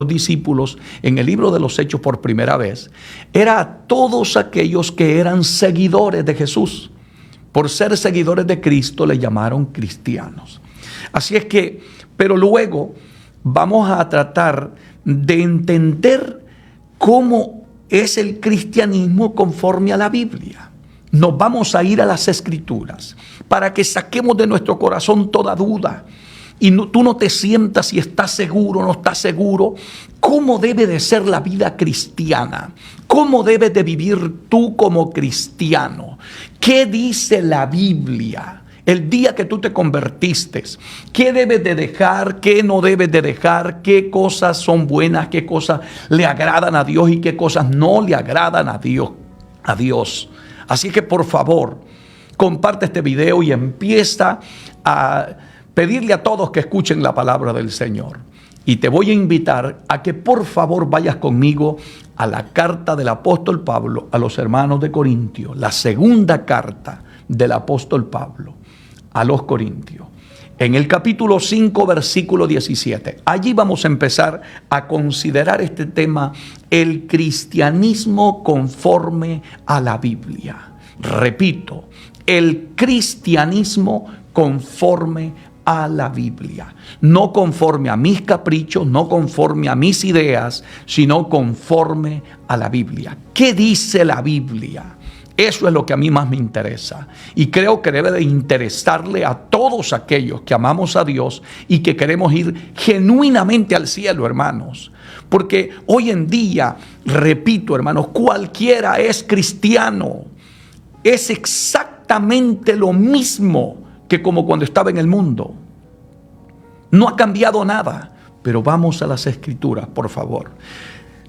discípulos en el libro de los Hechos por primera vez, era a todos aquellos que eran seguidores de Jesús. Por ser seguidores de Cristo le llamaron cristianos. Así es que, pero luego vamos a tratar de entender cómo es el cristianismo conforme a la Biblia. Nos vamos a ir a las Escrituras para que saquemos de nuestro corazón toda duda. Y tú no te sientas si estás seguro o no estás seguro. ¿Cómo debe de ser la vida cristiana? ¿Cómo debes de vivir tú como cristiano? ¿Qué dice la Biblia? El día que tú te convertiste, ¿qué debes de dejar? ¿Qué no debes de dejar? ¿Qué cosas son buenas? ¿Qué cosas le agradan a Dios? ¿Y qué cosas no le agradan a Dios? Así que por favor, comparte este video y empieza a pedirle a todos que escuchen la palabra del Señor. Y te voy a invitar a que por favor vayas conmigo a la carta del apóstol Pablo a los hermanos de Corintios, la segunda carta del apóstol Pablo a los Corintios. En el capítulo 5, versículo 17. Allí vamos a empezar a considerar este tema, el cristianismo conforme a la Biblia. Repito, el cristianismo conforme a la Biblia. No conforme a mis caprichos, no conforme a mis ideas, sino conforme a la Biblia. ¿Qué dice la Biblia? Eso es lo que a mí más me interesa. Y creo que debe de interesarle a todos aquellos que amamos a Dios y que queremos ir genuinamente al cielo, hermanos. Porque hoy en día, repito, hermanos, cualquiera es cristiano. Es exactamente lo mismo que como cuando estaba en el mundo. No ha cambiado nada. Pero vamos a las Escrituras, por favor.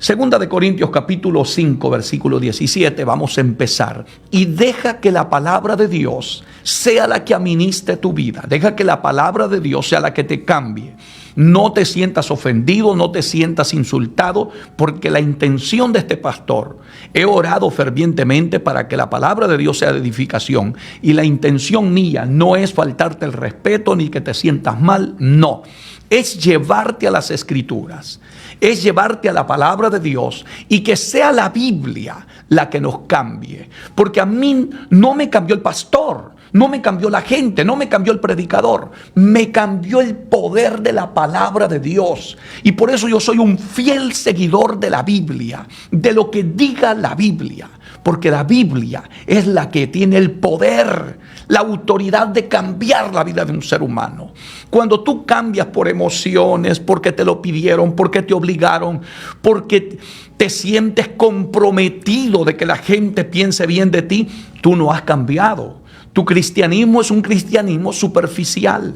Segunda de Corintios capítulo 5, versículo 17, vamos a empezar. Y deja que la palabra de Dios sea la que administre tu vida. Deja que la palabra de Dios sea la que te cambie. No te sientas ofendido, no te sientas insultado, porque la intención de este pastor, he orado fervientemente para que la palabra de Dios sea de edificación. Y la intención mía no es faltarte el respeto ni que te sientas mal, no. Es llevarte a las Escrituras, es llevarte a la palabra de Dios y que sea la Biblia la que nos cambie. Porque a mí no me cambió el pastor, no me cambió la gente, no me cambió el predicador, me cambió el poder de la palabra de Dios. Y por eso yo soy un fiel seguidor de la Biblia, de lo que diga la Biblia. Porque la Biblia es la que tiene el poder, la autoridad de cambiar la vida de un ser humano. Cuando tú cambias por emociones, porque te lo pidieron, porque te obligaron, porque te sientes comprometido de que la gente piense bien de ti, tú no has cambiado. Tu cristianismo es un cristianismo superficial.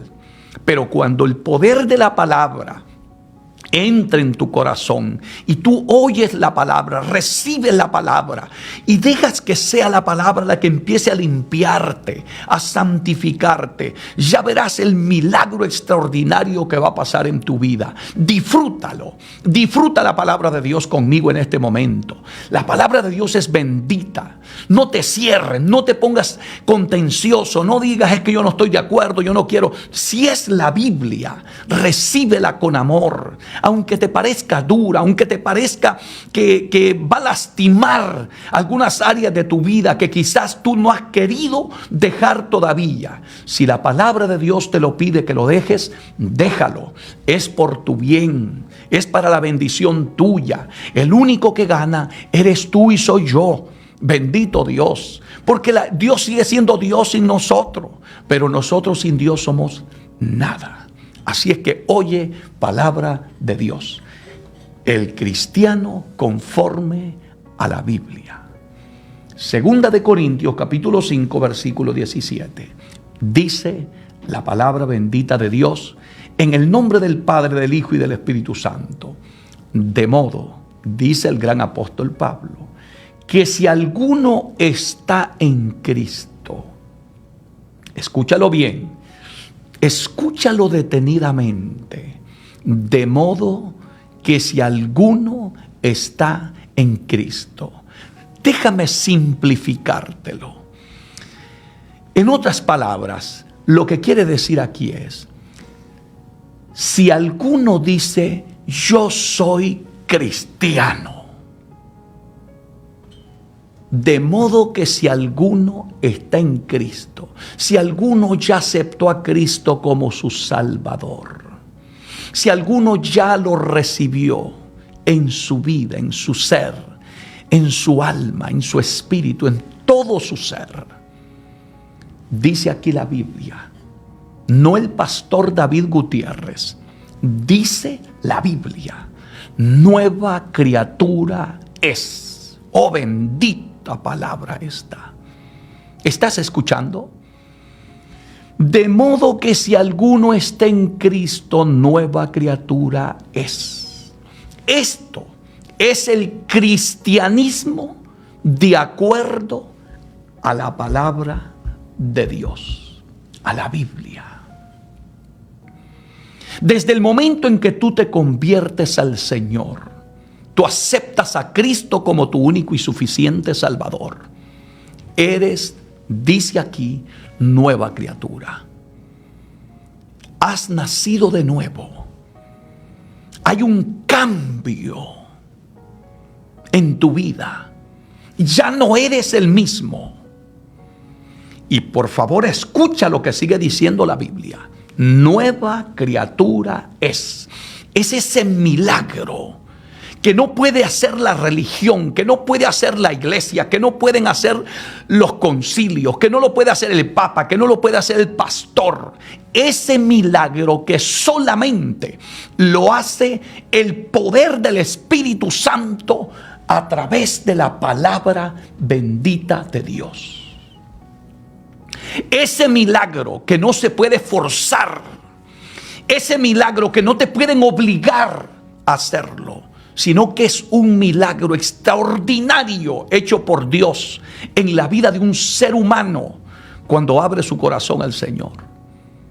Pero cuando el poder de la palabra entra en tu corazón y tú oyes la palabra, recibes la palabra y dejas que sea la palabra la que empiece a limpiarte, a santificarte, ya verás el milagro extraordinario que va a pasar en tu vida. Disfrútalo, disfruta la palabra de Dios conmigo en este momento. La palabra de Dios es bendita. No te cierres, no te pongas contencioso, no digas es que yo no estoy de acuerdo, yo no quiero. Si es la Biblia, recíbela con amor. Aunque te parezca dura, aunque te parezca que va a lastimar algunas áreas de tu vida que quizás tú no has querido dejar todavía. Si la palabra de Dios te lo pide que lo dejes, déjalo. Es por tu bien, es para la bendición tuya. El único que gana eres tú y soy yo. Bendito Dios, porque Dios sigue siendo Dios sin nosotros, pero nosotros sin Dios somos nada. Así es que oye palabra de Dios. El cristiano conforme a la Biblia. Segunda de Corintios capítulo 5 versículo 17. Dice la palabra bendita de Dios en el nombre del Padre, del Hijo y del Espíritu Santo. De modo, dice el gran apóstol Pablo, que si alguno está en Cristo, escúchalo bien, escúchalo detenidamente, de modo que si alguno está en Cristo. Déjame simplificártelo. En otras palabras, lo que quiere decir aquí es, si alguno dice yo soy cristiano. De modo que si alguno está en Cristo, si alguno ya aceptó a Cristo como su Salvador, si alguno ya lo recibió en su vida, en su ser, en su alma, en su espíritu, en todo su ser, dice aquí la Biblia, no el pastor David Gutiérrez, dice la Biblia, nueva criatura es. Oh, bendita palabra esta. ¿Estás escuchando? De modo que si alguno está en Cristo, nueva criatura es. Esto es el cristianismo de acuerdo a la palabra de Dios, a la Biblia. Desde el momento en que tú te conviertes al Señor, tú aceptas a Cristo como tu único y suficiente Salvador, eres, dice aquí, nueva criatura. Has nacido de nuevo. Hay un cambio en tu vida. Ya no eres el mismo. Y por favor, escucha lo que sigue diciendo la Biblia. Nueva criatura es. Es ese milagro que no puede hacer la religión, que no puede hacer la iglesia, que no pueden hacer los concilios, que no lo puede hacer el papa, que no lo puede hacer el pastor. Ese milagro que solamente lo hace el poder del Espíritu Santo a través de la palabra bendita de Dios. Ese milagro que no se puede forzar, ese milagro que no te pueden obligar a hacerlo, sino que es un milagro extraordinario hecho por Dios en la vida de un ser humano cuando abre su corazón al Señor.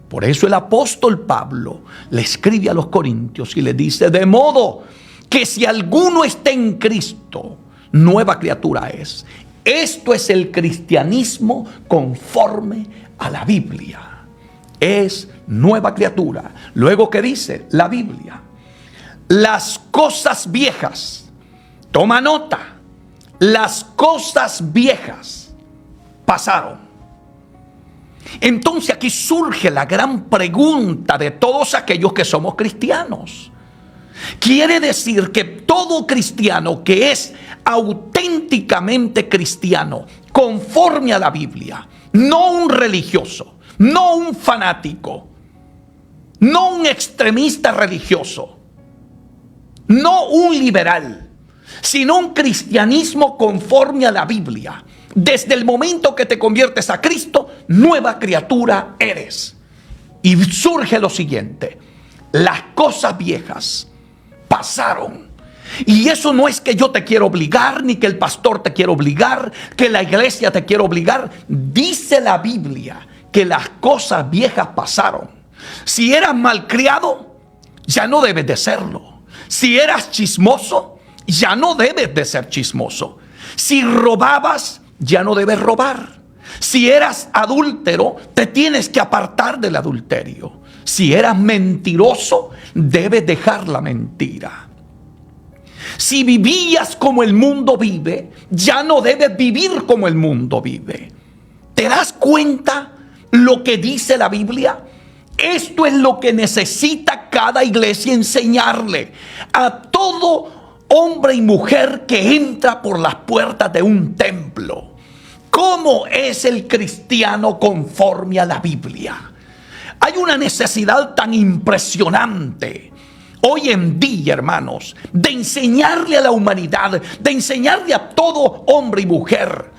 Por eso el apóstol Pablo le escribe a los Corintios y le dice: de modo que si alguno está en Cristo, nueva criatura es. Esto es el cristianismo conforme a la Biblia. Es nueva criatura. Luego, ¿qué dice la Biblia? Las cosas viejas, toma nota, las cosas viejas pasaron. Entonces aquí surge la gran pregunta de todos aquellos que somos cristianos. Quiere decir que todo cristiano que es auténticamente cristiano, conforme a la Biblia, no un religioso, no un fanático, no un extremista religioso, no un liberal, sino un cristianismo conforme a la Biblia. Desde el momento que te conviertes a Cristo, nueva criatura eres. Y surge lo siguiente: las cosas viejas pasaron. Y eso no es que yo te quiero obligar, ni que el pastor te quiere obligar, que la iglesia te quiere obligar. Dice la Biblia que las cosas viejas pasaron. Si eras malcriado, ya no debes de serlo. Si eras chismoso, ya no debes de ser chismoso. Si robabas, ya no debes robar. Si eras adúltero, te tienes que apartar del adulterio. Si eras mentiroso, debes dejar la mentira. Si vivías como el mundo vive, ya no debes vivir como el mundo vive. ¿Te das cuenta lo que dice la Biblia? Esto es lo que necesita cada iglesia enseñarle a todo hombre y mujer que entra por las puertas de un templo. ¿Cómo es el cristiano conforme a la Biblia? Hay una necesidad tan impresionante hoy en día, hermanos, de enseñarle a la humanidad, de enseñarle a todo hombre y mujer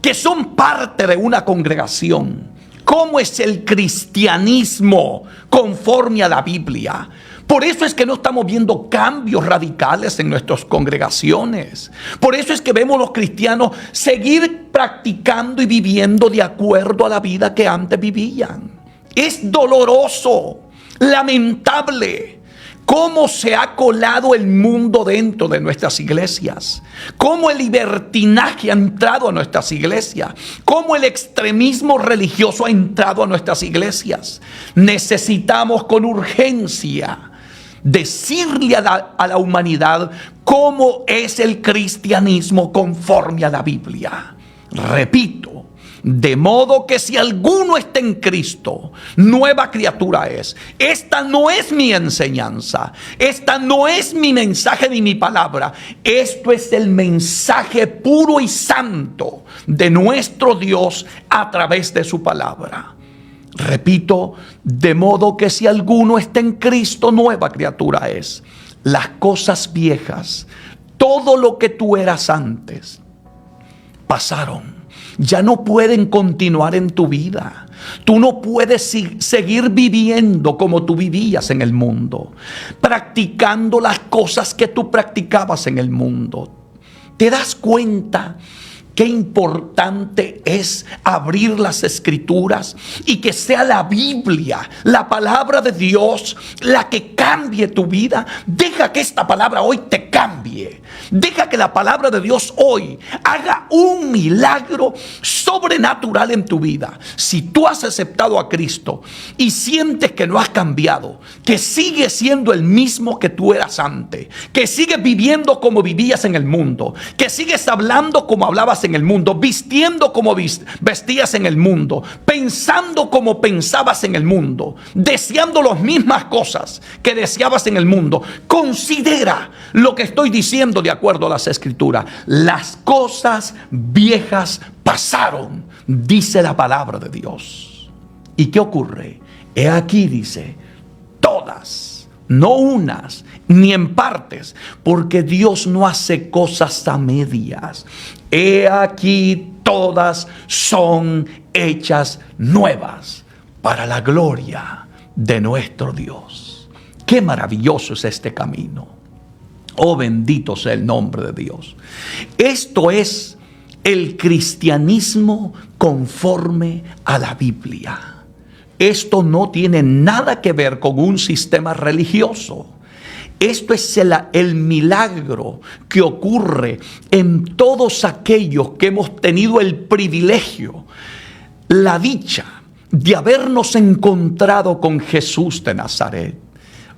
que son parte de una congregación, cómo es el cristianismo conforme a la Biblia. Por eso es que no estamos viendo cambios radicales en nuestras congregaciones. Por eso es que vemos los cristianos seguir practicando y viviendo de acuerdo a la vida que antes vivían. Es doloroso, lamentable, cómo se ha colado el mundo dentro de nuestras iglesias, cómo el libertinaje ha entrado a nuestras iglesias, cómo el extremismo religioso ha entrado a nuestras iglesias. Necesitamos con urgencia decirle a la humanidad cómo es el cristianismo conforme a la Biblia. Repito, de modo que si alguno está en Cristo, nueva criatura es. Esta no es mi enseñanza, esta no es mi mensaje ni mi palabra. Esto es el mensaje puro y santo de nuestro Dios a través de su palabra. Repito, de modo que si alguno está en Cristo, nueva criatura es. Las cosas viejas, todo lo que tú eras antes, pasaron. Ya no pueden continuar en tu vida. Tú no puedes seguir viviendo como tú vivías en el mundo, practicando las cosas que tú practicabas en el mundo. ¿Te das cuenta qué importante es abrir las Escrituras y que sea la Biblia, la palabra de Dios, la que cambie tu vida? Deja que esta palabra hoy te cambie. Deja que la palabra de Dios hoy haga un milagro sobrenatural en tu vida. Si tú has aceptado a Cristo y sientes que no has cambiado, que sigues siendo el mismo que tú eras antes, que sigues viviendo como vivías en el mundo, que sigues hablando como hablabas en el mundo, vistiendo como vestías en el mundo, pensando como pensabas en el mundo, deseando las mismas cosas que deseabas en el mundo, considera lo que estoy diciendo de acuerdo a las Escrituras. Las cosas viejas pasaron, dice la palabra de Dios. ¿Y qué ocurre? He aquí, dice, todas, no unas, ni en partes, porque Dios no hace cosas a medias. He aquí, todas son hechas nuevas para la gloria de nuestro Dios. Qué maravilloso es este camino. Oh, bendito sea el nombre de Dios. Esto es el cristianismo conforme a la Biblia. Esto no tiene nada que ver con un sistema religioso. Esto es el milagro que ocurre en todos aquellos que hemos tenido el privilegio, la dicha de habernos encontrado con Jesús de Nazaret.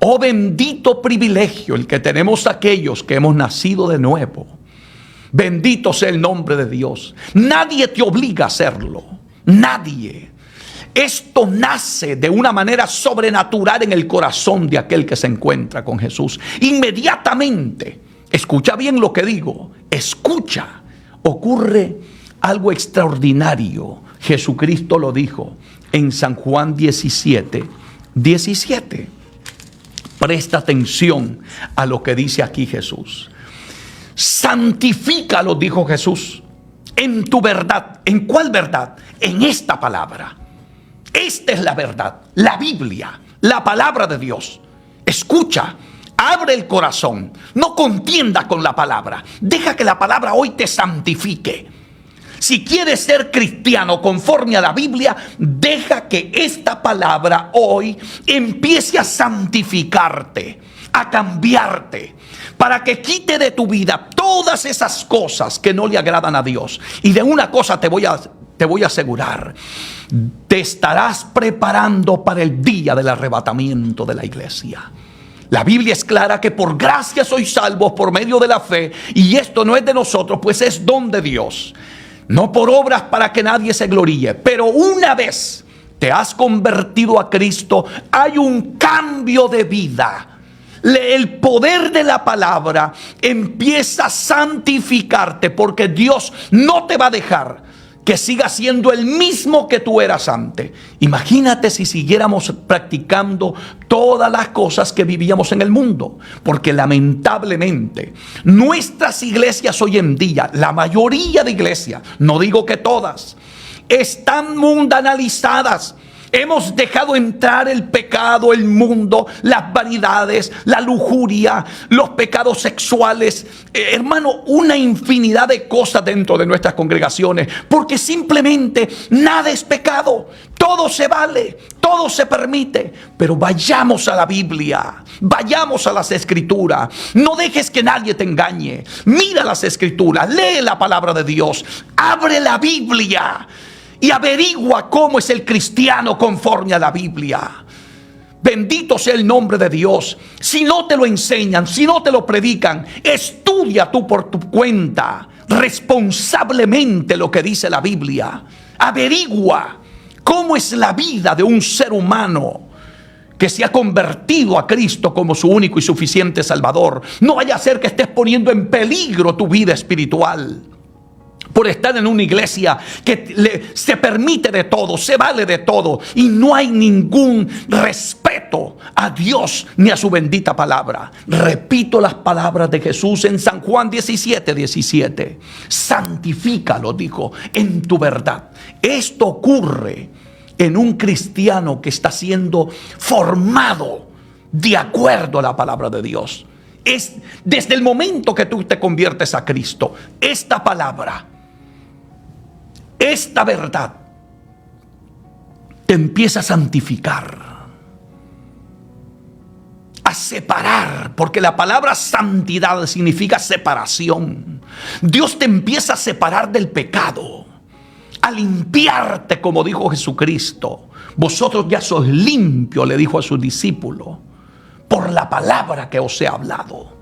Oh, bendito privilegio el que tenemos aquellos que hemos nacido de nuevo. Bendito sea el nombre de Dios. Nadie te obliga a hacerlo. Nadie. Esto nace de una manera sobrenatural en el corazón de aquel que se encuentra con Jesús. Inmediatamente, escucha bien lo que digo, escucha, ocurre algo extraordinario. Jesucristo lo dijo en San Juan 17:17. Presta atención a lo que dice aquí Jesús. Santifícalo, dijo Jesús, en tu verdad. ¿En cuál verdad? En esta palabra. Esta es la verdad, la Biblia, la palabra de Dios. Escucha, abre el corazón, no contienda con la palabra. Deja que la palabra hoy te santifique. Si quieres ser cristiano conforme a la Biblia, deja que esta palabra hoy empiece a santificarte, a cambiarte, para que quite de tu vida todas esas cosas que no le agradan a Dios. Y de una cosa te voy a asegurar: te estarás preparando para el día del arrebatamiento de la iglesia. La Biblia es clara que por gracia sois salvos por medio de la fe, y esto no es de nosotros, pues es don de Dios, no por obras para que nadie se gloríe. Pero una vez te has convertido a Cristo, hay un cambio de vida. El poder de la palabra empieza a santificarte, porque Dios no te va a dejar que sigas siendo el mismo que tú eras antes. Imagínate si siguiéramos practicando todas las cosas que vivíamos en el mundo, porque lamentablemente nuestras iglesias hoy en día, la mayoría de iglesias, no digo que todas, están mundanalizadas. Hemos dejado entrar el pecado, el mundo, las vanidades, la lujuria, los pecados sexuales. Hermano, una infinidad de cosas dentro de nuestras congregaciones, porque simplemente nada es pecado. Todo se vale, todo se permite. Pero vayamos a la Biblia, vayamos a las Escrituras. No dejes que nadie te engañe. Mira las Escrituras, lee la palabra de Dios, abre la Biblia y averigua cómo es el cristiano conforme a la Biblia. Bendito sea el nombre de Dios. Si no te lo enseñan, si no te lo predican, estudia tú por tu cuenta responsablemente lo que dice la Biblia. Averigua cómo es la vida de un ser humano que se ha convertido a Cristo como su único y suficiente Salvador. No vaya a ser que estés poniendo en peligro tu vida espiritual por estar en una iglesia que se permite de todo, se vale de todo, y no hay ningún respeto a Dios ni a su bendita palabra. Repito las palabras de Jesús en San Juan 17:17. Santifícalo, dijo, en tu verdad. Esto ocurre en un cristiano que está siendo formado de acuerdo a la palabra de Dios. Es desde el momento que tú te conviertes a Cristo, esta palabra, esta verdad te empieza a santificar, a separar, porque la palabra santidad significa separación. Dios te empieza a separar del pecado, a limpiarte, como dijo Jesucristo. Vosotros ya sois limpios, le dijo a sus discípulos, por la palabra que os he hablado.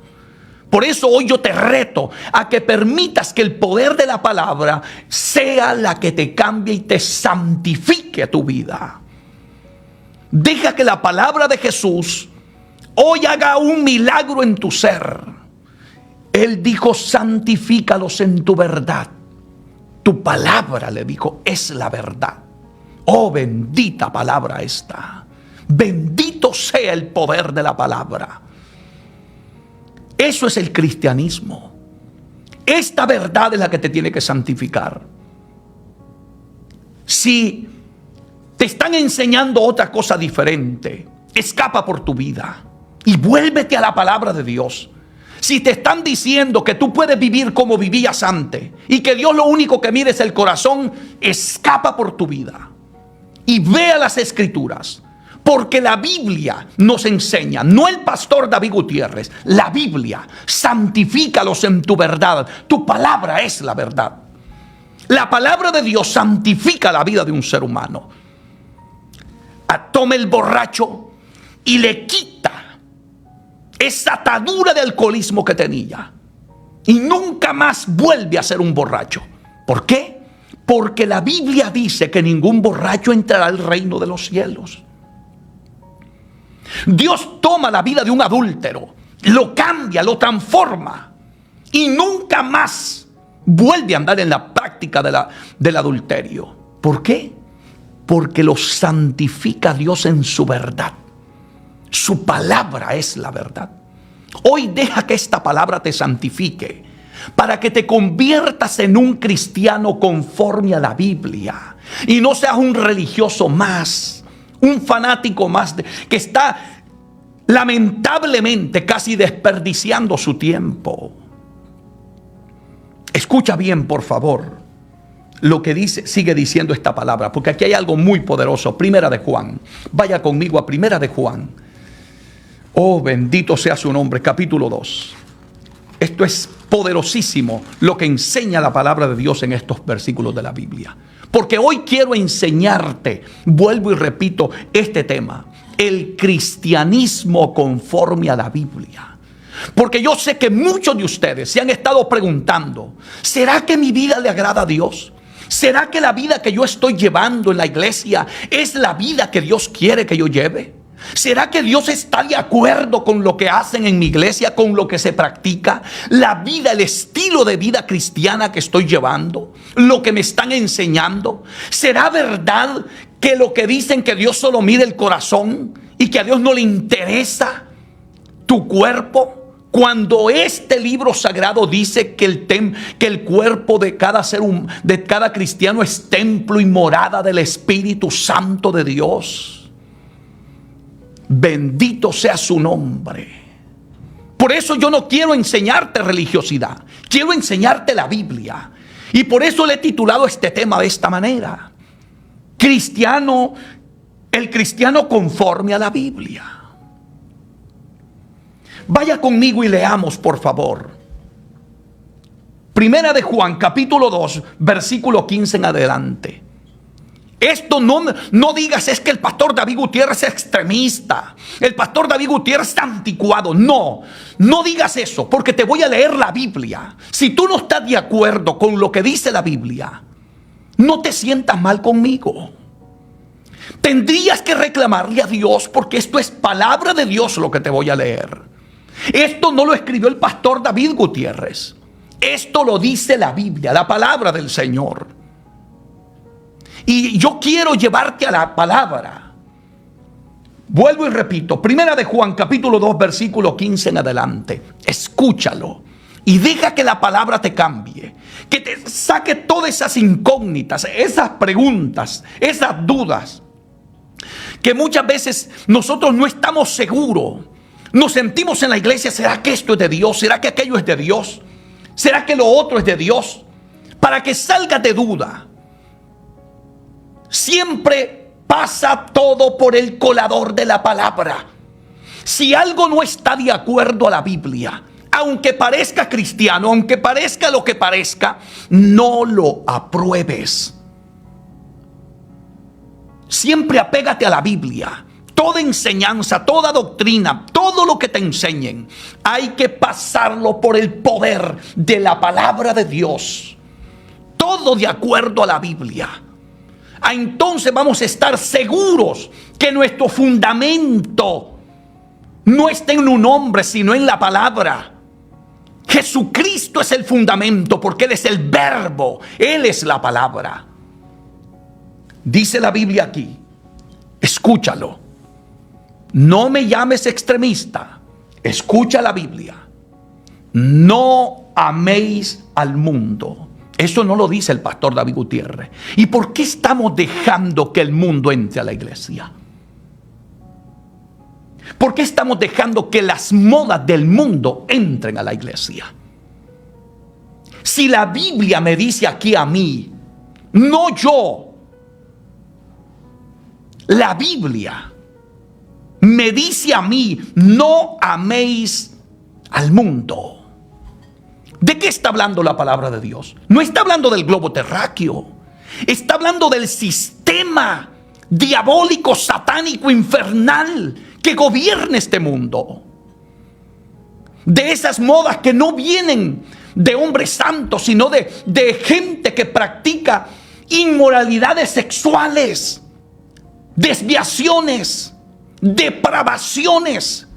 Por eso hoy yo te reto a que permitas que el poder de la palabra sea la que te cambie y te santifique tu vida. Deja que la palabra de Jesús hoy haga un milagro en tu ser. Él dijo, santifícalos en tu verdad. Tu palabra, le dijo, es la verdad. Oh, bendita palabra esta. Bendito sea el poder de la palabra. Eso es el cristianismo. Esta verdad es la que te tiene que santificar. Si te están enseñando otra cosa diferente, escapa por tu vida y vuélvete a la palabra de Dios. Si te están diciendo que tú puedes vivir como vivías antes y que Dios lo único que mira es el corazón, escapa por tu vida y ve a las Escrituras. Porque la Biblia nos enseña, no el pastor David Gutiérrez, la Biblia, santifícalos en tu verdad. Tu palabra es la verdad. La palabra de Dios santifica la vida de un ser humano. Toma el borracho y le quita esa atadura de alcoholismo que tenía. Y nunca más vuelve a ser un borracho. ¿Por qué? Porque la Biblia dice que ningún borracho entrará al reino de los cielos. Dios toma la vida de un adúltero, lo cambia, lo transforma y nunca más vuelve a andar en la práctica del adulterio. ¿Por qué? Porque lo santifica Dios en su verdad. Su palabra es la verdad. Hoy deja que esta palabra te santifique para que te conviertas en un cristiano conforme a la Biblia y no seas un religioso más, un fanático más que está lamentablemente casi desperdiciando su tiempo. Escucha bien, por favor, lo que dice, sigue diciendo esta palabra, porque aquí hay algo muy poderoso. Primera de Juan. Vaya conmigo a Primera de Juan. Oh, bendito sea su nombre, capítulo 2. Esto es poderosísimo lo que enseña la palabra de Dios en estos versículos de la Biblia. Porque hoy quiero enseñarte, vuelvo y repito, este tema, el cristianismo conforme a la Biblia. Porque yo sé que muchos de ustedes se han estado preguntando, ¿será que mi vida le agrada a Dios? ¿Será que la vida que yo estoy llevando en la iglesia es la vida que Dios quiere que yo lleve? ¿Será que Dios está de acuerdo con lo que hacen en mi iglesia, con lo que se practica? La vida, el estilo de vida cristiana que estoy llevando, lo que me están enseñando. ¿Será verdad que lo que dicen que Dios solo mide el corazón y que a Dios no le interesa tu cuerpo? Cuando este libro sagrado dice que el cuerpo de cada de cada cristiano es templo y morada del Espíritu Santo de Dios. Bendito sea su nombre. Por eso yo no quiero enseñarte religiosidad, quiero enseñarte la Biblia. Y por eso le he titulado este tema de esta manera: el cristiano conforme a la Biblia. Vaya conmigo y leamos, por favor. Primera de Juan, capítulo 2, versículo 15 en adelante. Esto no digas es que el pastor David Gutiérrez es extremista, el pastor David Gutiérrez está anticuado. No digas eso, porque te voy a leer la Biblia. Si tú no estás de acuerdo con lo que dice la Biblia, no te sientas mal conmigo. Tendrías que reclamarle a Dios, porque esto es palabra de Dios lo que te voy a leer. Esto no lo escribió el pastor David Gutiérrez. Esto lo dice la Biblia, la palabra del Señor. Y yo quiero llevarte a la palabra. Vuelvo y repito, Primera de Juan, capítulo 2, versículo 15 en adelante. Escúchalo y deja que la palabra te cambie, que te saque todas esas incógnitas, esas preguntas, esas dudas, que muchas veces nosotros no estamos seguros. Nos sentimos en la iglesia, ¿será que esto es de Dios? ¿Será que aquello es de Dios? ¿Será que lo otro es de Dios? Para que salgas de duda. Siempre pasa todo por el colador de la palabra. Si algo no está de acuerdo a la Biblia, aunque parezca cristiano, aunque parezca lo que parezca, no lo apruebes. Siempre apégate a la Biblia. Toda enseñanza, toda doctrina, todo lo que te enseñen, hay que pasarlo por el poder de la palabra de Dios. Todo de acuerdo a la Biblia. Entonces vamos a estar seguros que nuestro fundamento no está en un hombre, sino en la palabra. Jesucristo es el fundamento, porque Él es el verbo, Él es la palabra. Dice la Biblia aquí, escúchalo. No me llames extremista. Escucha la Biblia. No améis al mundo. Eso no lo dice el pastor David Gutiérrez. ¿Y por qué estamos dejando que el mundo entre a la iglesia? ¿Por qué estamos dejando que las modas del mundo entren a la iglesia? Si la Biblia me dice aquí a mí, no yo, la Biblia me dice a mí, no améis al mundo. ¿De qué está hablando la palabra de Dios? No está hablando del globo terráqueo. Está hablando del sistema diabólico, satánico, infernal que gobierna este mundo. De esas modas que no vienen de hombres santos, sino de gente que practica inmoralidades sexuales, desviaciones, depravaciones.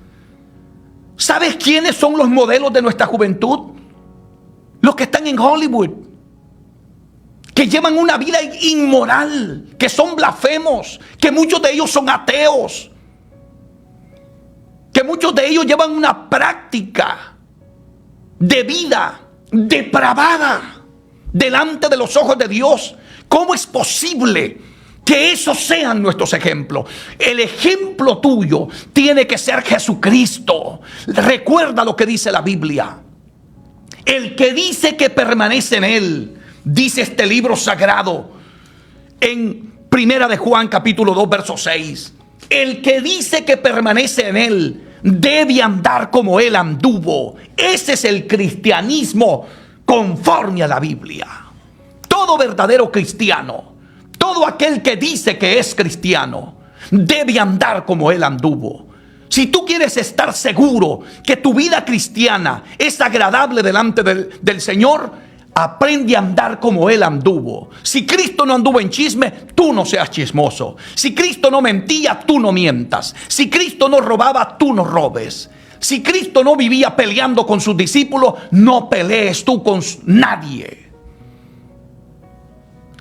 ¿Sabes quiénes son los modelos de nuestra juventud? Los que están en Hollywood, que llevan una vida inmoral, que son blasfemos, que muchos de ellos son ateos, que muchos de ellos llevan una práctica de vida depravada delante de los ojos de Dios. ¿Cómo es posible que esos sean nuestros ejemplos? El ejemplo tuyo tiene que ser Jesucristo. Recuerda lo que dice la Biblia. El que dice que permanece en Él, dice este libro sagrado en Primera de Juan capítulo 2 verso 6. El que dice que permanece en Él debe andar como Él anduvo. Ese es el cristianismo conforme a la Biblia. Todo verdadero cristiano, todo aquel que dice que es cristiano, debe andar como Él anduvo. Si tú quieres estar seguro que tu vida cristiana es agradable delante del Señor, aprende a andar como Él anduvo. Si Cristo no anduvo en chisme, tú no seas chismoso. Si Cristo no mentía, tú no mientas. Si Cristo no robaba, tú no robes. Si Cristo no vivía peleando con sus discípulos, no pelees tú con nadie.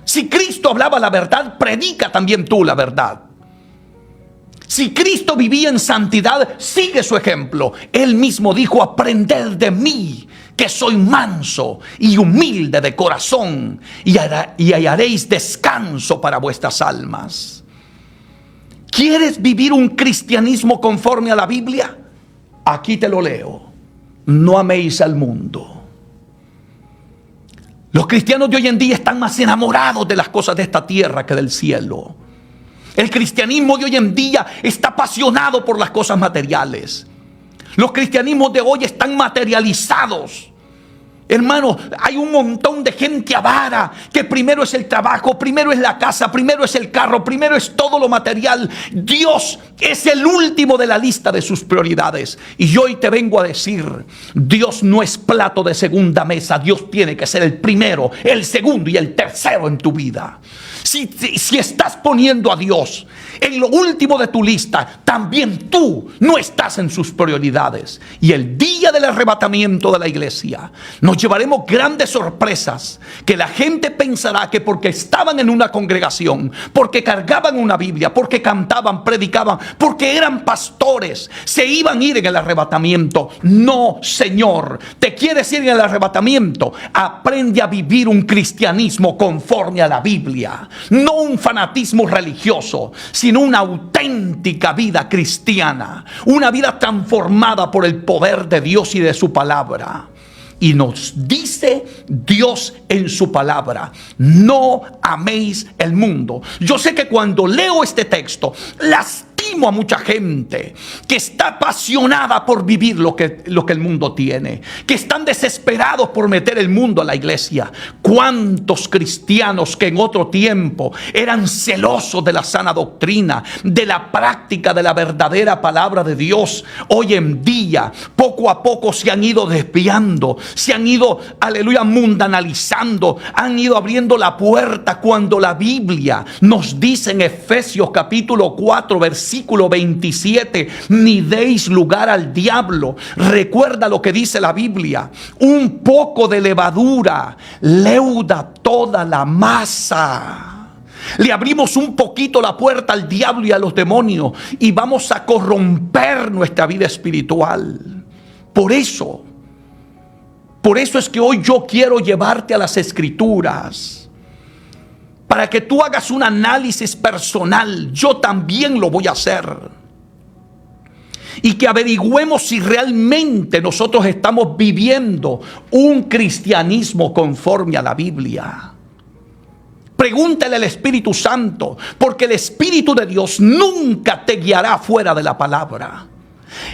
Si Cristo hablaba la verdad, predica también tú la verdad. Si Cristo vivía en santidad, sigue su ejemplo. Él mismo dijo: aprended de mí, que soy manso y humilde de corazón, y hallaréis descanso para vuestras almas. ¿Quieres vivir un cristianismo conforme a la Biblia? Aquí te lo leo. No améis al mundo. Los cristianos de hoy en día están más enamorados de las cosas de esta tierra que del cielo. El cristianismo de hoy en día está apasionado por las cosas materiales. Los cristianismos de hoy están materializados. Hermano, hay un montón de gente avara que primero es el trabajo, primero es la casa, primero es el carro, primero es todo lo material. Dios es el último de la lista de sus prioridades. Y yo hoy te vengo a decir, Dios no es plato de segunda mesa. Dios tiene que ser el primero, el segundo y el tercero en tu vida. Si estás poniendo a Dios en lo último de tu lista, también tú no estás en sus prioridades. Y el día del arrebatamiento de la iglesia nos llevaremos grandes sorpresas, que la gente pensará que porque estaban en una congregación, porque cargaban una Biblia, porque cantaban, predicaban, porque eran pastores, se iban a ir en el arrebatamiento. No, Señor. ¿Te quieres ir en el arrebatamiento? Aprende a vivir un cristianismo conforme a la Biblia. No un fanatismo religioso, sino una auténtica vida cristiana, una vida transformada por el poder de Dios y de su palabra. Y nos dice Dios en su palabra: no améis el mundo. Yo sé que cuando leo este texto, lastimo a mucha gente que está apasionada por vivir lo que el mundo tiene, que están desesperados por meter el mundo a la iglesia. ¿Cuántos cristianos que en otro tiempo eran celosos de la sana doctrina, de la práctica de la verdadera palabra de Dios, hoy en día poco a poco se han ido desviando, se han ido, aleluya, mundanalizando, han ido abriendo la puerta, cuando la Biblia nos dice en Efesios capítulo 4 versículo 27: ni deis lugar al diablo. Recuerda lo que dice la Biblia: un poco de levadura leuda toda la masa. Le abrimos un poquito la puerta al diablo y a los demonios y vamos a corromper nuestra vida espiritual. Por eso es que hoy yo quiero llevarte a las Escrituras, para que tú hagas un análisis personal. Yo también lo voy a hacer. Y que averigüemos si realmente nosotros estamos viviendo un cristianismo conforme a la Biblia. Pregúntale al Espíritu Santo, porque el Espíritu de Dios nunca te guiará fuera de la palabra.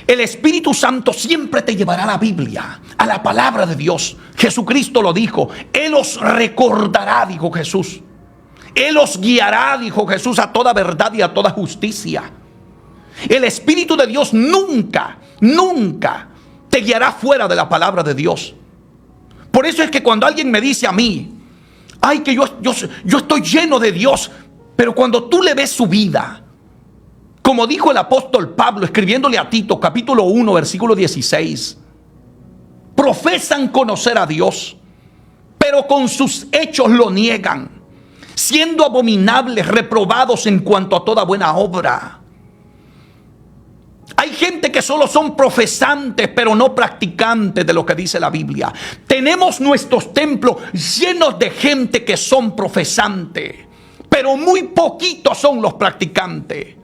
El Espíritu Santo siempre te llevará a la Biblia, a la palabra de Dios. Jesucristo lo dijo: Él os recordará, dijo Jesús. Él os guiará, dijo Jesús, a toda verdad y a toda justicia. El Espíritu de Dios nunca te guiará fuera de la palabra de Dios. Por eso es que cuando alguien me dice a mí: ay, que yo estoy lleno de Dios, pero cuando tú le ves su vida, como dijo el apóstol Pablo escribiéndole a Tito capítulo 1 versículo 16, profesan conocer a Dios, pero con sus hechos lo niegan, siendo abominables, reprobados en cuanto a toda buena obra. Hay gente que solo son profesantes, pero no practicantes de lo que dice la Biblia. Tenemos nuestros templos llenos de gente que son profesantes, pero muy poquitos son los practicantes.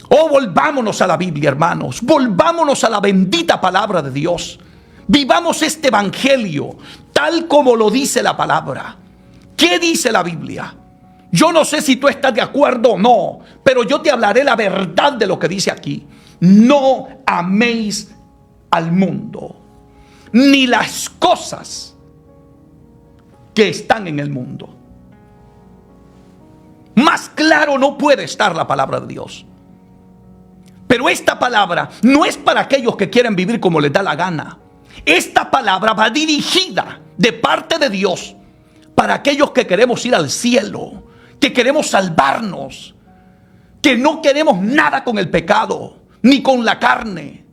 Oh, volvámonos a la Biblia, hermanos. Volvámonos a la bendita palabra de Dios. Vivamos este evangelio tal como lo dice la palabra. ¿Qué dice la Biblia? Yo no sé si tú estás de acuerdo o no, pero yo te hablaré la verdad de lo que dice aquí. No améis al mundo, ni las cosas que están en el mundo. Más claro no puede estar la palabra de Dios. Pero esta palabra no es para aquellos que quieren vivir como les da la gana. Esta palabra va dirigida de parte de Dios para aquellos que queremos ir al cielo, que queremos salvarnos, que no queremos nada con el pecado, ni con la carne,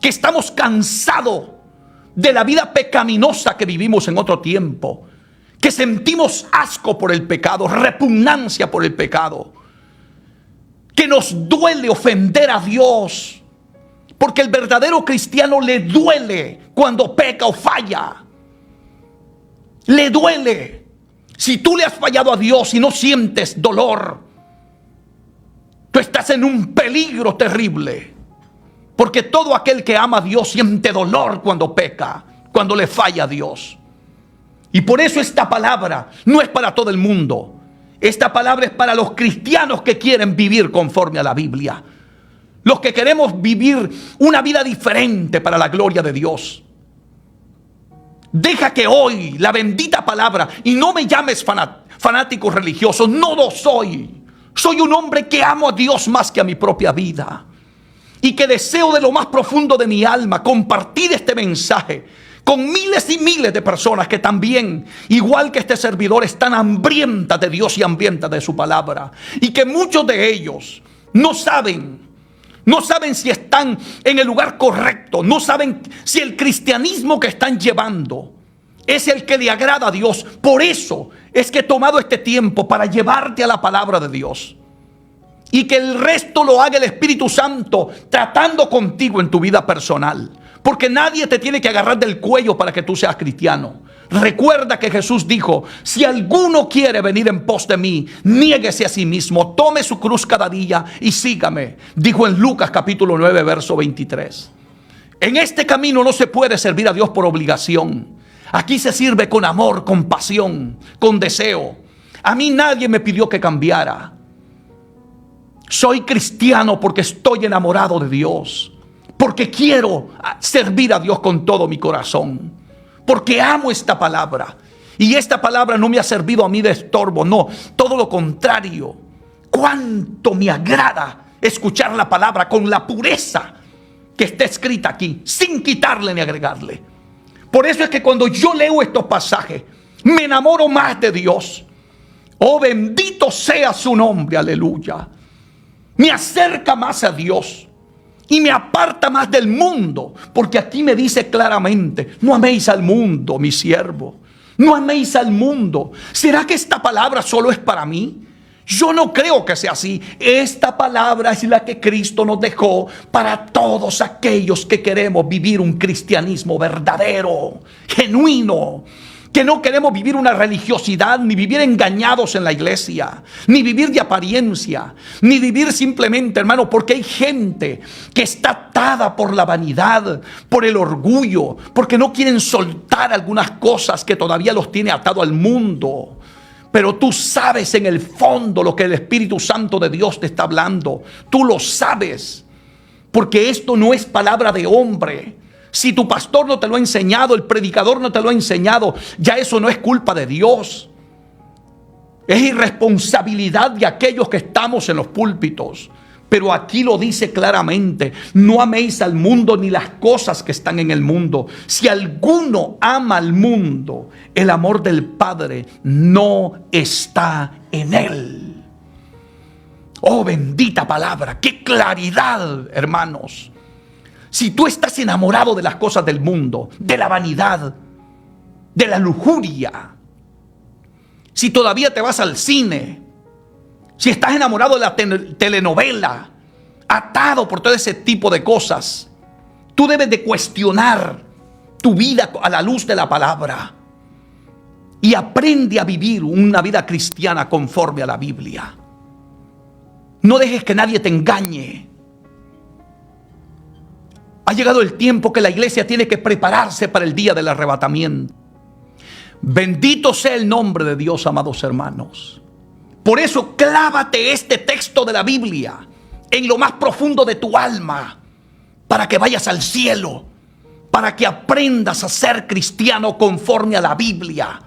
que estamos cansados de la vida pecaminosa que vivimos en otro tiempo, que sentimos asco por el pecado, repugnancia por el pecado, que nos duele ofender a Dios, porque el verdadero cristiano le duele cuando peca o falla. Le duele. Si tú le has fallado a Dios y no sientes dolor, tú estás en un peligro terrible, porque todo aquel que ama a Dios siente dolor cuando peca, cuando le falla a Dios. Y por eso esta palabra no es para todo el mundo. Esta palabra es para los cristianos que quieren vivir conforme a la Biblia, los que queremos vivir una vida diferente para la gloria de Dios. Deja que hoy la bendita palabra, y no me llames fanático religioso, no lo soy. Soy un hombre que amo a Dios más que a mi propia vida. Y que deseo de lo más profundo de mi alma compartir este mensaje con miles y miles de personas que también, igual que este servidor, están hambrientas de Dios y hambrientas de su palabra. Y que muchos de ellos no saben si están en el lugar correcto, no saben si el cristianismo que están llevando es el que le agrada a Dios. Por eso es que he tomado este tiempo para llevarte a la palabra de Dios. Y que el resto lo haga el Espíritu Santo tratando contigo en tu vida personal. Porque nadie te tiene que agarrar del cuello para que tú seas cristiano. Recuerda que Jesús dijo: si alguno quiere venir en pos de mí, niéguese a sí mismo, tome su cruz cada día y sígame. Dijo en Lucas capítulo 9, verso 23. En este camino no se puede servir a Dios por obligación. Aquí se sirve con amor, con pasión, con deseo. A mí nadie me pidió que cambiara. Soy cristiano porque estoy enamorado de Dios, porque quiero servir a Dios con todo mi corazón, porque amo esta palabra. Y esta palabra no me ha servido a mí de estorbo, no, todo lo contrario. Cuánto me agrada escuchar la palabra con la pureza que está escrita aquí, sin quitarle ni agregarle. Por eso es que cuando yo leo estos pasajes, me enamoro más de Dios. Oh, bendito sea su nombre, aleluya. Me acerca más a Dios y me aparta más del mundo, porque aquí me dice claramente: no améis al mundo, mi siervo, no améis al mundo. ¿Será que esta palabra solo es para mí? Yo no creo que sea así. Esta palabra es la que Cristo nos dejó para todos aquellos que queremos vivir un cristianismo verdadero, genuino. Que no queremos vivir una religiosidad, ni vivir engañados en la iglesia, ni vivir de apariencia, ni vivir simplemente, hermano, porque hay gente que está atada por la vanidad, por el orgullo, porque no quieren soltar algunas cosas que todavía los tiene atado al mundo. Pero tú sabes en el fondo lo que el Espíritu Santo de Dios te está hablando. Tú lo sabes, porque esto no es palabra de hombre. Si tu pastor no te lo ha enseñado, el predicador no te lo ha enseñado, ya eso no es culpa de Dios. Es irresponsabilidad de aquellos que estamos en los púlpitos. Pero aquí lo dice claramente: no améis al mundo ni las cosas que están en el mundo. Si alguno ama al mundo, el amor del Padre no está en él. Oh, bendita palabra, qué claridad, hermanos. Si tú estás enamorado de las cosas del mundo, de la vanidad, de la lujuria, si todavía te vas al cine, si estás enamorado de la telenovela, atado por todo ese tipo de cosas, tú debes de cuestionar tu vida a la luz de la palabra y aprende a vivir una vida cristiana conforme a la Biblia. No dejes que nadie te engañe. Ha llegado el tiempo que la iglesia tiene que prepararse para el día del arrebatamiento. Bendito sea el nombre de Dios, amados hermanos. Por eso clávate este texto de la Biblia en lo más profundo de tu alma, para que vayas al cielo, para que aprendas a ser cristiano conforme a la Biblia.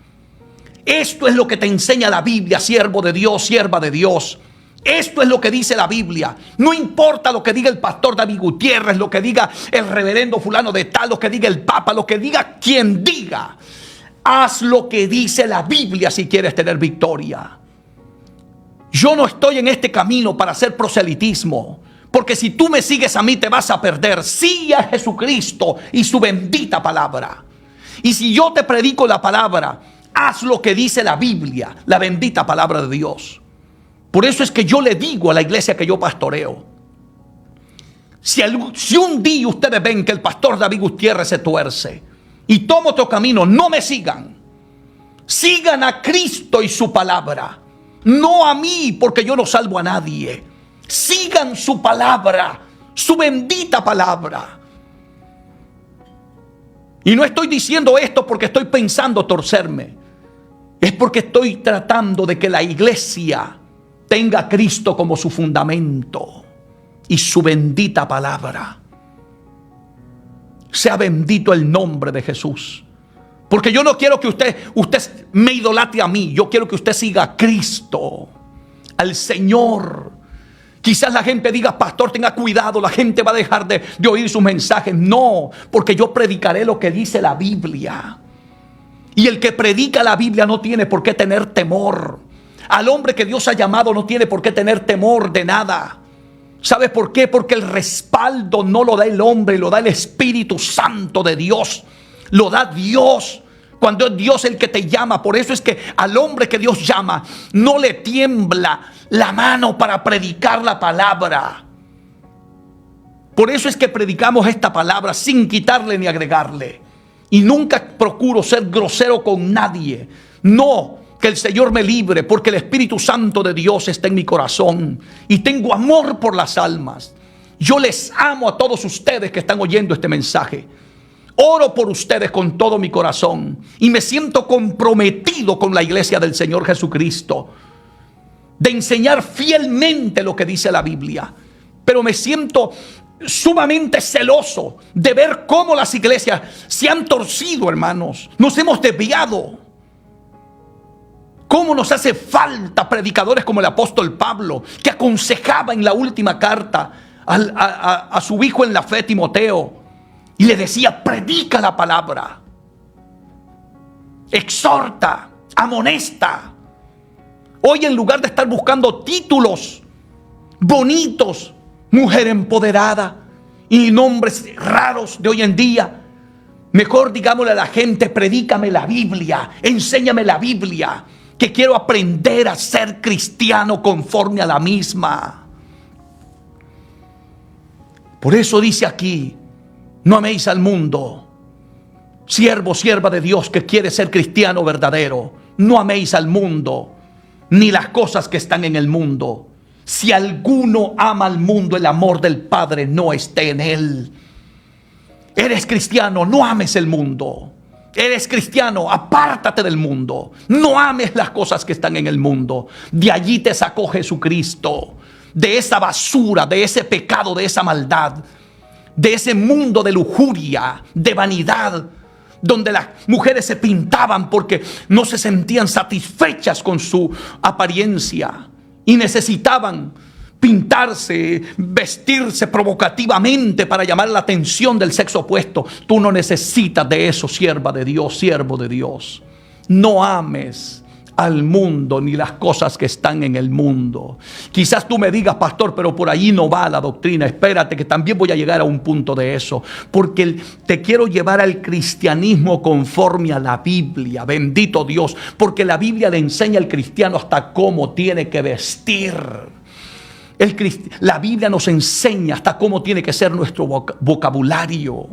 Esto es lo que te enseña la Biblia, siervo de Dios, sierva de Dios. Esto es lo que dice la Biblia. No importa lo que diga el pastor David Gutiérrez, lo que diga el reverendo fulano de tal, lo que diga el papa, lo que diga quien diga. Haz lo que dice la Biblia si quieres tener victoria. Yo no estoy en este camino para hacer proselitismo, porque si tú me sigues a mí te vas a perder. Sigue a Jesucristo y su bendita palabra. Y si yo te predico la palabra, haz lo que dice la Biblia, la bendita palabra de Dios. Por eso es que yo le digo a la iglesia que yo pastoreo: si un día ustedes ven que el pastor David Gutiérrez se tuerce y toma otro camino, no me sigan. Sigan a Cristo y su palabra, no a mí, porque yo no salvo a nadie. Sigan su palabra, su bendita palabra. Y no estoy diciendo esto porque estoy pensando torcerme. Es porque estoy tratando de que la iglesia tenga a Cristo como su fundamento y su bendita palabra. Sea bendito el nombre de Jesús. Porque yo no quiero que usted me idolatre a mí. Yo quiero que usted siga a Cristo, al Señor. Quizás la gente diga: pastor, tenga cuidado, la gente va a dejar de oír sus mensajes. No, porque yo predicaré lo que dice la Biblia. Y el que predica la Biblia no tiene por qué tener temor. Al hombre que Dios ha llamado no tiene por qué tener temor de nada. ¿Sabes por qué? Porque el respaldo no lo da el hombre, lo da el Espíritu Santo de Dios. Lo da Dios. Cuando es Dios el que te llama. Por eso es que al hombre que Dios llama no le tiembla la mano para predicar la palabra. Por eso es que predicamos esta palabra sin quitarle ni agregarle. Y nunca procuro ser grosero con nadie. No, que el Señor me libre, porque el Espíritu Santo de Dios está en mi corazón. Y tengo amor por las almas. Yo les amo a todos ustedes que están oyendo este mensaje. Oro por ustedes con todo mi corazón. Y me siento comprometido con la iglesia del Señor Jesucristo. De enseñar fielmente lo que dice la Biblia. Pero me siento sumamente celoso de ver cómo las iglesias se han torcido, hermanos. Nos hemos desviado. Cómo nos hace falta predicadores como el apóstol Pablo, que aconsejaba en la última carta a su hijo en la fe, Timoteo, y le decía: predica la palabra, exhorta, amonesta. Hoy, en lugar de estar buscando títulos bonitos, mujer empoderada y nombres raros de hoy en día, mejor digámosle a la gente: predícame la Biblia, enséñame la Biblia, que quiero aprender a ser cristiano conforme a la misma. Por eso dice aquí: no améis al mundo. Siervo, sierva de Dios que quiere ser cristiano verdadero, no améis al mundo, ni las cosas que están en el mundo. Si alguno ama al mundo, el amor del Padre no está en él. Eres cristiano, no ames el mundo. Eres cristiano, apártate del mundo. No ames las cosas que están en el mundo. De allí te sacó Jesucristo. De esa basura, de ese pecado, de esa maldad, de ese mundo de lujuria, de vanidad, donde las mujeres se pintaban porque no se sentían satisfechas con su apariencia y necesitaban pintarse, vestirse provocativamente para llamar la atención del sexo opuesto. Tú no necesitas de eso, sierva de Dios, siervo de Dios. No ames al mundo ni las cosas que están en el mundo. Quizás tú me digas: pastor, pero por ahí no va la doctrina. Espérate, que también voy a llegar a un punto de eso, porque te quiero llevar al cristianismo conforme a la Biblia. Bendito Dios, porque la Biblia le enseña al cristiano hasta cómo tiene que vestir. La Biblia nos enseña hasta cómo tiene que ser nuestro vocabulario,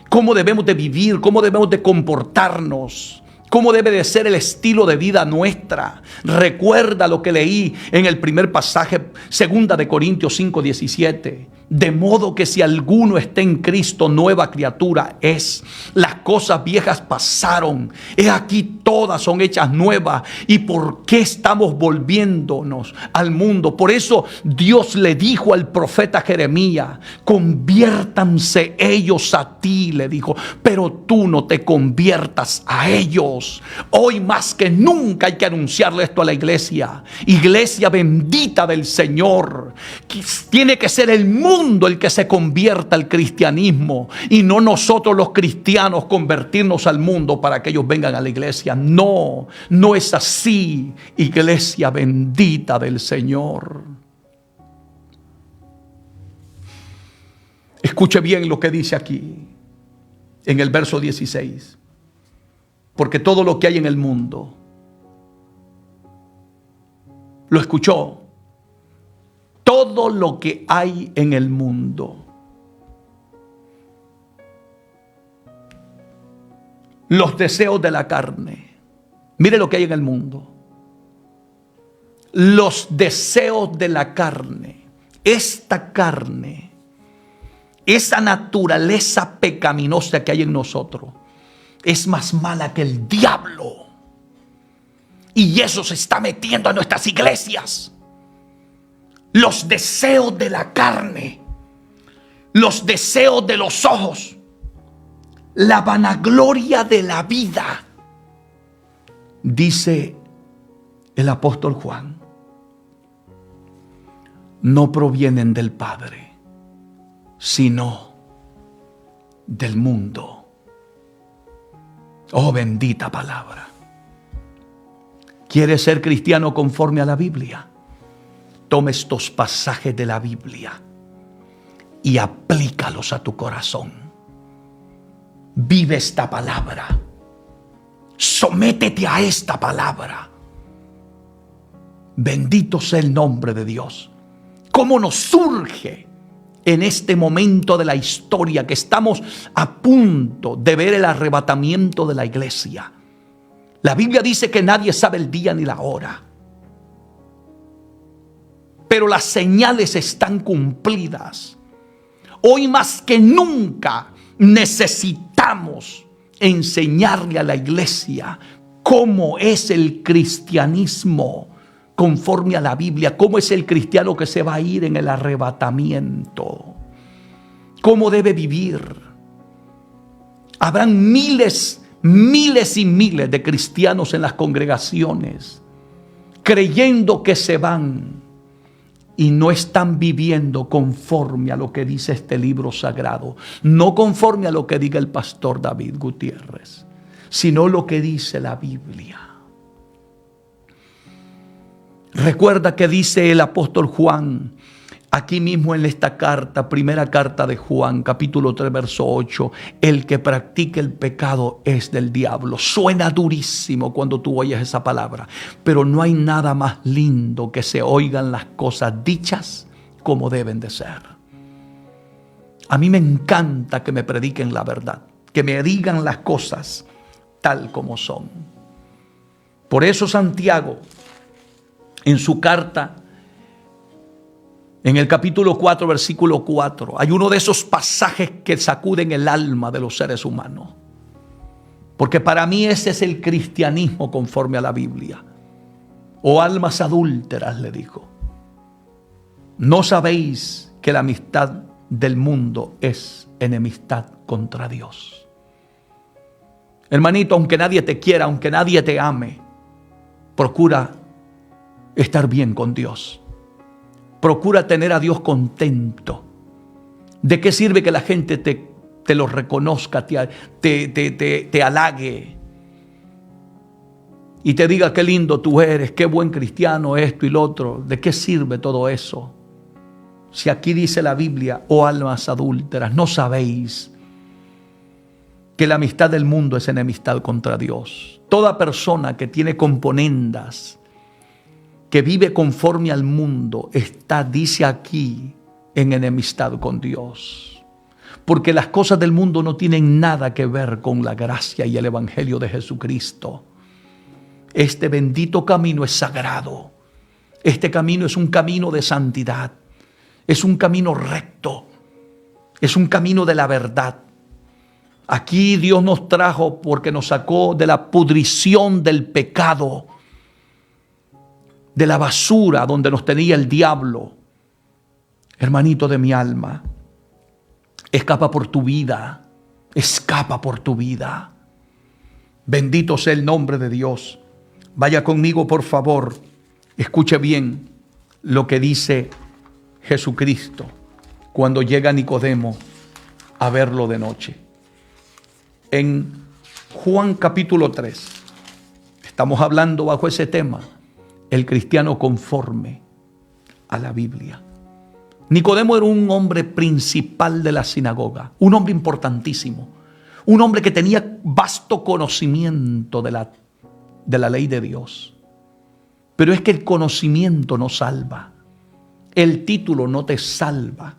cómo debemos de vivir, cómo debemos de comportarnos, cómo debe de ser el estilo de vida nuestra. Recuerda lo que leí en el primer pasaje, 2 de Corintios 5:17. De modo que si alguno está en Cristo, nueva criatura es. Las cosas viejas pasaron, he aquí todas son hechas nuevas. ¿Y por qué estamos volviéndonos al mundo? Por eso Dios le dijo al profeta Jeremías: conviértanse ellos a ti, le dijo, pero tú no te conviertas a ellos. Hoy más que nunca hay que anunciarle esto a la iglesia. Iglesia bendita del Señor, tiene que ser el mundo el que se convierta al cristianismo, y no nosotros los cristianos convertirnos al mundo para que ellos vengan a la iglesia. No, no es así, iglesia bendita del Señor. Escuche bien lo que dice aquí en el verso 16. Porque todo lo que hay en el mundo, ¿lo escuchó? Todo lo que hay en el mundo, los deseos de la carne. Mire lo que hay en el mundo. Los deseos de la carne. Esta carne, esa naturaleza pecaminosa que hay en nosotros, es más mala que el diablo. Y eso se está metiendo a nuestras iglesias. Los deseos de la carne, los deseos de los ojos, la vanagloria de la vida, Dice el apóstol Juan, no provienen del Padre, sino del mundo. Oh, bendita palabra. ¿Quieres ser cristiano conforme a la Biblia? Toma estos pasajes de la Biblia y aplícalos a tu corazón. Vive esta palabra. Sométete a esta palabra. Bendito sea el nombre de Dios. ¿Cómo nos surge en este momento de la historia que estamos a punto de ver el arrebatamiento de la iglesia? La Biblia dice que nadie sabe el día ni la hora, pero las señales están cumplidas. Hoy más que nunca necesitamos enseñarle a la iglesia cómo es el cristianismo conforme a la Biblia, cómo es el cristiano que se va a ir en el arrebatamiento, cómo debe vivir. Habrán miles y miles de cristianos en las congregaciones creyendo que se van y no están viviendo conforme a lo que dice este libro sagrado, no conforme a lo que diga el pastor David Gutiérrez, sino lo que dice la Biblia. Recuerda que dice el apóstol Juan, aquí mismo en esta carta, primera carta de Juan, capítulo 3, verso 8, el que practica el pecado es del diablo. Suena durísimo cuando tú oyes esa palabra, pero no hay nada más lindo que se oigan las cosas dichas como deben de ser. A mí me encanta que me prediquen la verdad, que me digan las cosas tal como son. Por eso Santiago, en su carta, en el capítulo 4, versículo 4, hay uno de esos pasajes que sacuden el alma de los seres humanos. Porque para mí ese es el cristianismo conforme a la Biblia. Oh almas adúlteras, le dijo, ¿no sabéis que la amistad del mundo es enemistad contra Dios? Hermanito, aunque nadie te quiera, aunque nadie te ame, procura estar bien con Dios. Procura tener a Dios contento. ¿De qué sirve que la gente te lo reconozca, te halague y te diga qué lindo tú eres, qué buen cristiano, esto y lo otro? ¿De qué sirve todo eso? Si aquí dice la Biblia, oh almas adúlteras, ¿no sabéis que la amistad del mundo es enemistad contra Dios? Toda persona que tiene componendas, que vive conforme al mundo, está, dice aquí, en enemistad con Dios. Porque las cosas del mundo no tienen nada que ver con la gracia y el evangelio de Jesucristo. Este bendito camino es sagrado. Este camino es un camino de santidad. Es un camino recto. Es un camino de la verdad. Aquí Dios nos trajo porque nos sacó de la pudrición del pecado, de la basura donde nos tenía el diablo. Hermanito de mi alma, escapa por tu vida, escapa por tu vida. Bendito sea el nombre de Dios. Vaya conmigo, por favor, escuche bien lo que dice Jesucristo cuando llega Nicodemo a verlo de noche. En Juan capítulo 3, estamos hablando bajo ese tema, el cristiano conforme a la Biblia. Nicodemo era un hombre principal de la sinagoga, un hombre importantísimo, un hombre que tenía vasto conocimiento de la ley de Dios. Pero es que el conocimiento no salva, el título no te salva,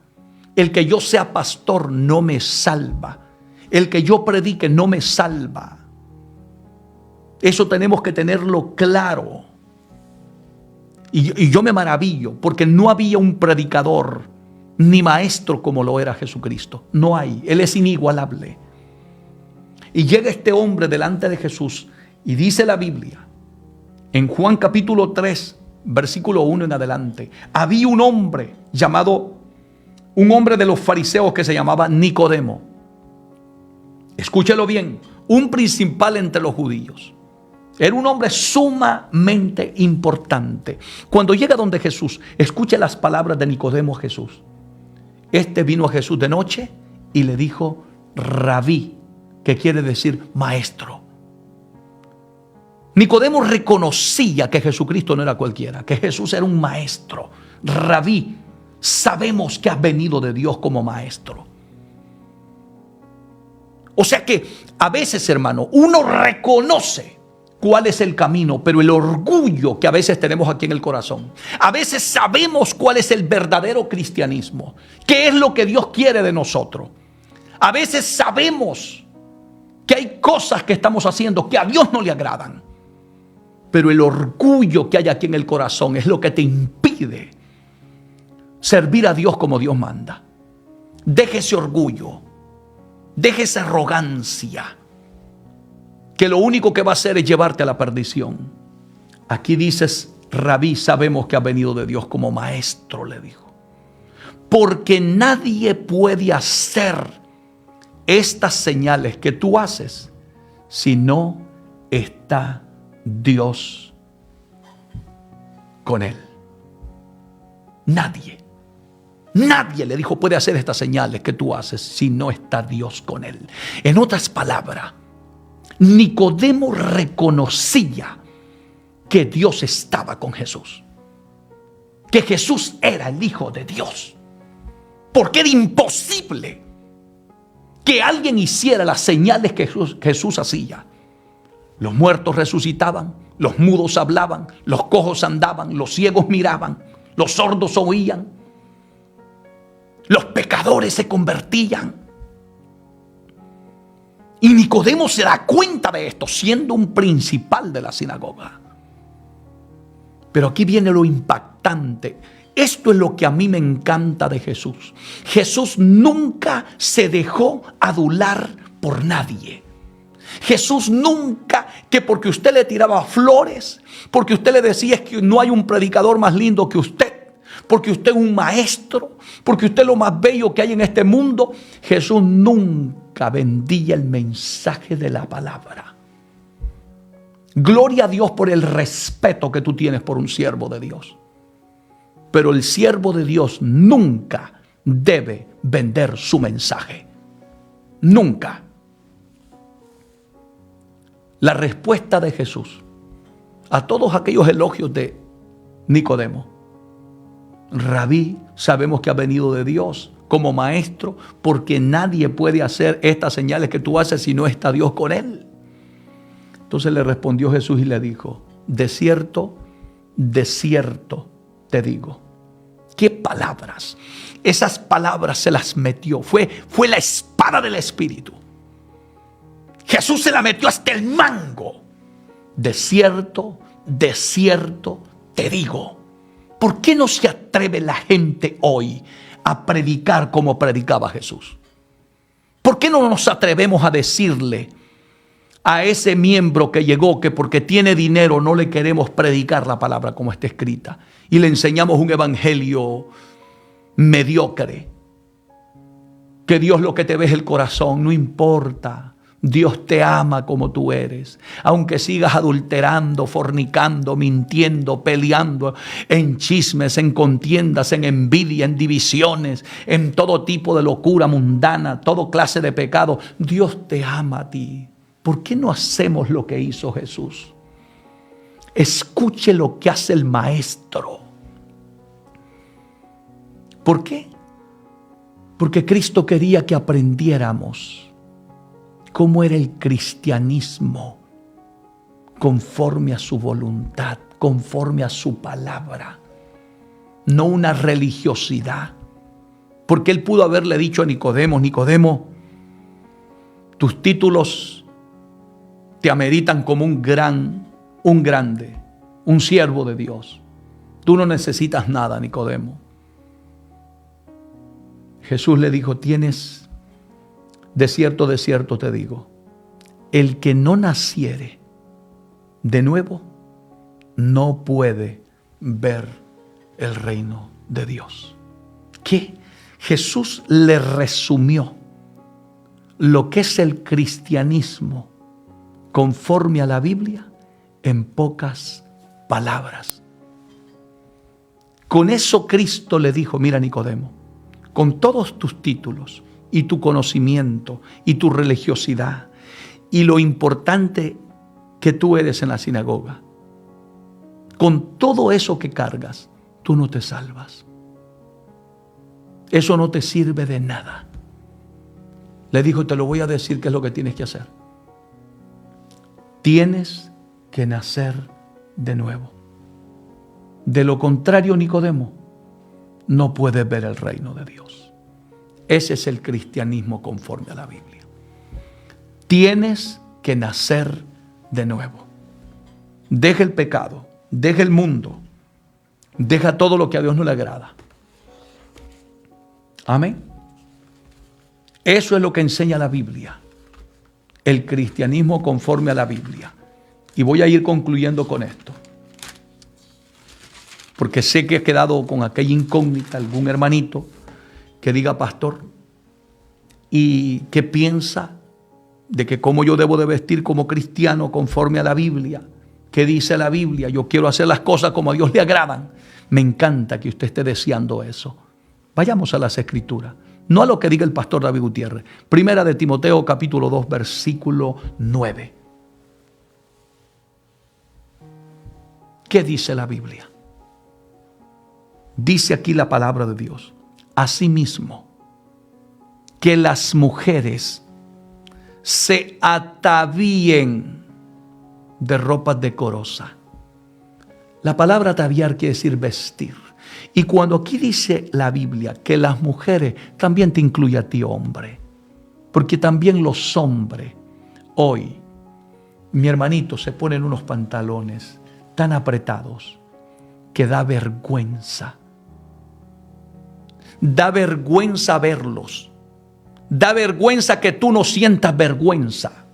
el que yo sea pastor no me salva, el que yo predique no me salva. Eso tenemos que tenerlo claro. Y yo me maravillo porque no había un predicador ni maestro como lo era Jesucristo. No hay. Él es inigualable. Y llega este hombre delante de Jesús y dice la Biblia, en Juan capítulo 3, versículo 1 en adelante, había un hombre de los fariseos que se llamaba Nicodemo. Escúchelo bien, un principal entre los judíos. Era un hombre sumamente importante. Cuando llega donde Jesús, escuche las palabras de Nicodemo a Jesús. Este vino a Jesús de noche y le dijo, Rabí, que quiere decir maestro. Nicodemo reconocía que Jesucristo no era cualquiera, que Jesús era un maestro. Rabí, sabemos que has venido de Dios como maestro. O sea que a veces, hermano, uno reconoce cuál es el camino, pero el orgullo que a veces tenemos aquí en el corazón. A veces sabemos cuál es el verdadero cristianismo, qué es lo que Dios quiere de nosotros. A veces sabemos que hay cosas que estamos haciendo que a Dios no le agradan, pero el orgullo que hay aquí en el corazón es lo que te impide servir a Dios como Dios manda. Deje ese orgullo, deje esa arrogancia, que lo único que va a hacer es llevarte a la perdición. Aquí dices, Rabí, sabemos que ha venido de Dios como maestro, le dijo. Porque nadie puede hacer estas señales que tú haces si no está Dios con él. Nadie le dijo puede hacer estas señales que tú haces si no está Dios con él. En otras palabras, Nicodemo reconocía que Dios estaba con Jesús, que Jesús era el Hijo de Dios, porque era imposible que alguien hiciera las señales que Jesús hacía. Los muertos resucitaban, los mudos hablaban, los cojos andaban, los ciegos miraban, los sordos oían, los pecadores se convertían. Y Nicodemo se da cuenta de esto, siendo un principal de la sinagoga. Pero aquí viene lo impactante. Esto es lo que a mí me encanta de Jesús. Jesús nunca se dejó adular por nadie. Jesús nunca, que porque usted le tiraba flores, porque usted le decía que no hay un predicador más lindo que usted, porque usted es un maestro, porque usted es lo más bello que hay en este mundo, Jesús nunca vendía el mensaje de la palabra. Gloria a Dios por el respeto que tú tienes por un siervo de Dios. Pero el siervo de Dios nunca debe vender su mensaje. Nunca. La respuesta de Jesús a todos aquellos elogios de Nicodemo: Rabí, sabemos que ha venido de Dios como maestro, porque nadie puede hacer estas señales que tú haces si no está Dios con él. Entonces le respondió Jesús y le dijo: de cierto te digo. ¿Qué palabras? Esas palabras se las metió. Fue la espada del Espíritu. Jesús se la metió hasta el mango. De cierto te digo. ¿Por qué no se atreve la gente hoy a predicar como predicaba Jesús? ¿Por qué no nos atrevemos a decirle a ese miembro que llegó que porque tiene dinero no le queremos predicar la palabra como está escrita y le enseñamos un evangelio mediocre? Que Dios lo que te ve es el corazón, no importa. Dios te ama como tú eres, aunque sigas adulterando, fornicando, mintiendo, peleando en chismes, en contiendas, en envidia, en divisiones, en todo tipo de locura mundana, toda clase de pecado. Dios te ama a ti. ¿Por qué no hacemos lo que hizo Jesús? Escuche lo que hace el maestro. ¿Por qué? Porque Cristo quería que aprendiéramos cómo era el cristianismo conforme a su voluntad, conforme a su palabra, no una religiosidad. Porque él pudo haberle dicho a Nicodemo: Nicodemo, tus títulos te ameritan como un grande, un siervo de Dios. Tú no necesitas nada, Nicodemo. Jesús le dijo: de cierto te digo, el que no naciere de nuevo no puede ver el reino de Dios. ¿Qué? Jesús le resumió lo que es el cristianismo conforme a la Biblia En pocas palabras. Con eso Cristo le dijo, mira Nicodemo, con todos tus títulos y tu conocimiento y tu religiosidad y lo importante que tú eres en la sinagoga, con todo eso que cargas, tú no te salvas. Eso no te sirve de nada. Le dijo, te lo voy a decir qué es lo que tienes que hacer. Tienes que nacer de nuevo. De lo contrario, Nicodemo, no puedes ver el reino de Dios. Ese es el cristianismo conforme a la Biblia. Tienes que nacer de nuevo. Deja el pecado, deja el mundo, deja todo lo que a Dios no le agrada. Amén. Eso es lo que enseña la Biblia. El cristianismo conforme a la Biblia. Y voy a ir concluyendo con esto. Porque sé que he quedado con aquella incógnita, algún hermanito que diga, pastor, ¿y qué piensa de que cómo yo debo de vestir como cristiano conforme a la Biblia? ¿Qué dice la Biblia? Yo quiero hacer las cosas como a Dios le agradan. Me encanta que usted esté deseando eso. Vayamos a las Escrituras, no a lo que diga el pastor David Gutiérrez. Primera de Timoteo, capítulo 2, versículo 9. ¿Qué dice la Biblia? Dice aquí la palabra de Dios. Asimismo, que las mujeres se atavíen de ropa decorosa. La palabra ataviar quiere decir vestir. Y cuando aquí dice la Biblia que las mujeres, también te incluye a ti, hombre. Porque también los hombres hoy, mi hermanito, se ponen unos pantalones tan apretados que da vergüenza. Da vergüenza verlos. Da vergüenza que tú no sientas vergüenza.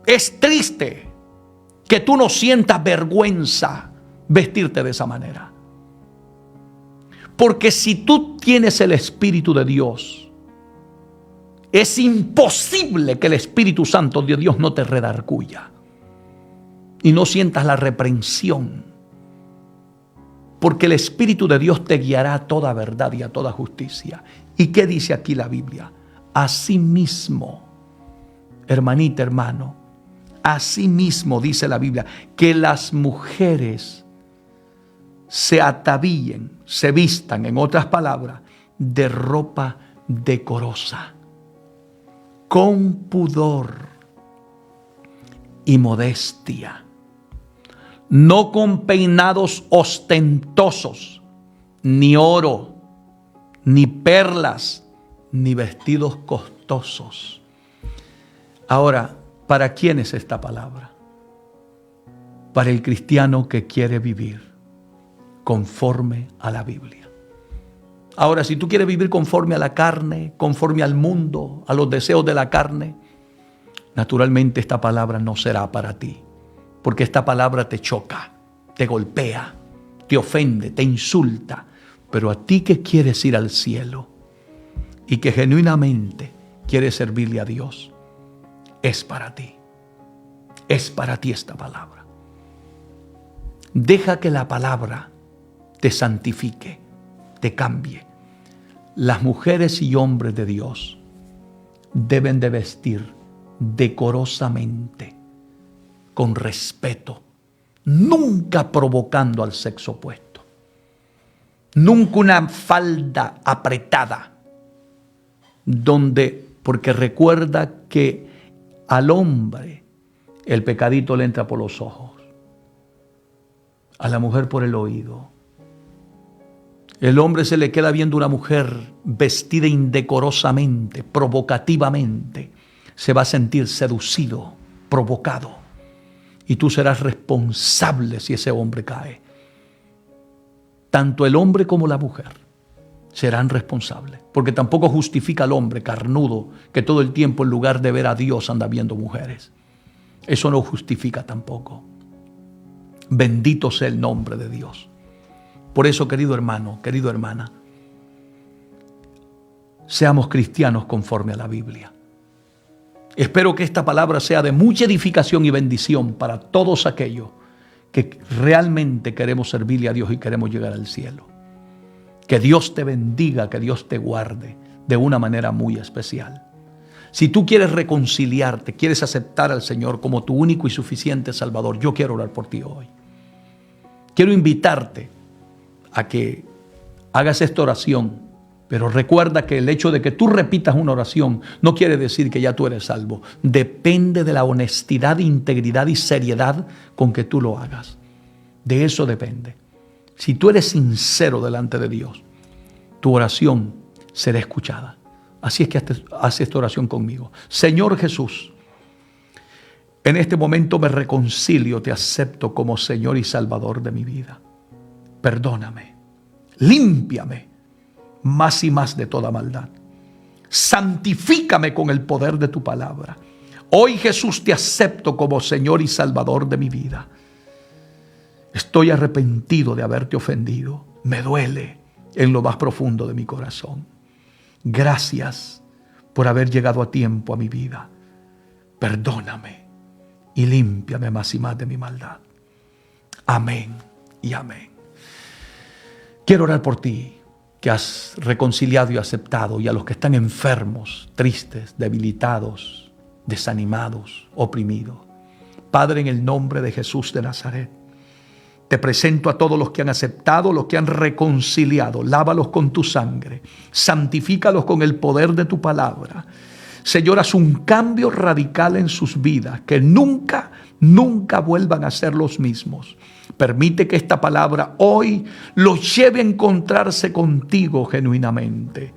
Es triste que tú no sientas vergüenza vestirte de esa manera. Porque si tú tienes el Espíritu de Dios, es imposible que el Espíritu Santo de Dios no te redarguya y no sientas la reprensión. Porque el Espíritu de Dios te guiará a toda verdad y a toda justicia. ¿Y qué dice aquí la Biblia? Asimismo, hermanita, hermano, asimismo dice la Biblia, que las mujeres se atavíen, se vistan, en otras palabras, de ropa decorosa, con pudor y modestia, no con peinados ostentosos, ni oro, ni perlas, ni vestidos costosos. Ahora, ¿para quién es esta palabra? Para el cristiano que quiere vivir conforme a la Biblia. Ahora, si tú quieres vivir conforme a la carne, conforme al mundo, a los deseos de la carne, naturalmente esta palabra no será para ti. Porque esta palabra te choca, te golpea, te ofende, te insulta. Pero a ti que quieres ir al cielo y que genuinamente quieres servirle a Dios, es para ti. Es para ti esta palabra. Deja que la palabra te santifique, te cambie. Las mujeres y hombres de Dios deben de vestir decorosamente, con respeto, nunca provocando al sexo opuesto, nunca una falda apretada, porque recuerda que al hombre el pecadito le entra por los ojos, a la mujer por el oído. El hombre se le queda viendo una mujer vestida indecorosamente, provocativamente, se va a sentir seducido, provocado. Y tú serás responsable si ese hombre cae. Tanto el hombre como la mujer serán responsables. Porque tampoco justifica al hombre carnudo que todo el tiempo en lugar de ver a Dios anda viendo mujeres. Eso no justifica tampoco. Bendito sea el nombre de Dios. Por eso, querido hermano, querida hermana, seamos cristianos conforme a la Biblia. Espero que esta palabra sea de mucha edificación y bendición para todos aquellos que realmente queremos servirle a Dios y queremos llegar al cielo. Que Dios te bendiga, que Dios te guarde de una manera muy especial. Si tú quieres reconciliarte, quieres aceptar al Señor como tu único y suficiente Salvador, yo quiero orar por ti hoy. Quiero invitarte a que hagas esta oración, pero recuerda que el hecho de que tú repitas una oración no quiere decir que ya tú eres salvo. Depende de la honestidad, integridad y seriedad con que tú lo hagas. De eso depende. Si tú eres sincero delante de Dios, tu oración será escuchada. Así es que haz esta oración conmigo. Señor Jesús, en este momento me reconcilio, te acepto como Señor y Salvador de mi vida. Perdóname, límpiame más y más de toda maldad. Santifícame con el poder de tu palabra. Hoy, Jesús, te acepto como Señor y Salvador de mi vida. Estoy arrepentido de haberte ofendido. Me duele en lo más profundo de mi corazón. Gracias por haber llegado a tiempo a mi vida. Perdóname y límpiame más y más de mi maldad. Amén y amén. Quiero orar por ti, que has reconciliado y aceptado, y a los que están enfermos, tristes, debilitados, desanimados, oprimidos. Padre, en el nombre de Jesús de Nazaret, te presento a todos los que han aceptado, los que han reconciliado. Lávalos con tu sangre, santifícalos con el poder de tu palabra. Señor, haz un cambio radical en sus vidas, que nunca vuelvan a ser los mismos. Permite que esta palabra hoy los lleve a encontrarse contigo genuinamente.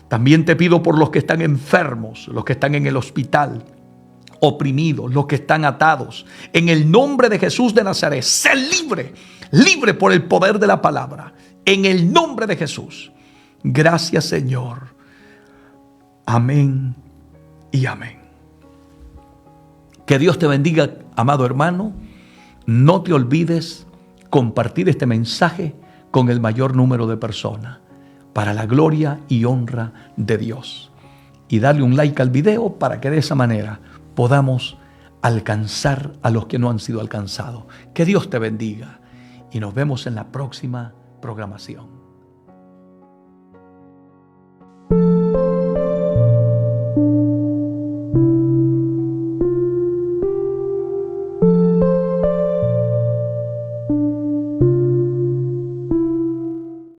También te pido por los que están enfermos, los que están en el hospital, oprimidos, los que están atados. En el nombre de Jesús de Nazaret, sé libre, libre por el poder de la palabra. En el nombre de Jesús. Gracias, Señor. Amén y amén. Que Dios te bendiga, amado hermano. No te olvides compartir este mensaje con el mayor número de personas para la gloria y honra de Dios. Y darle un like al video para que de esa manera podamos alcanzar a los que no han sido alcanzados. Que Dios te bendiga y nos vemos en la próxima programación.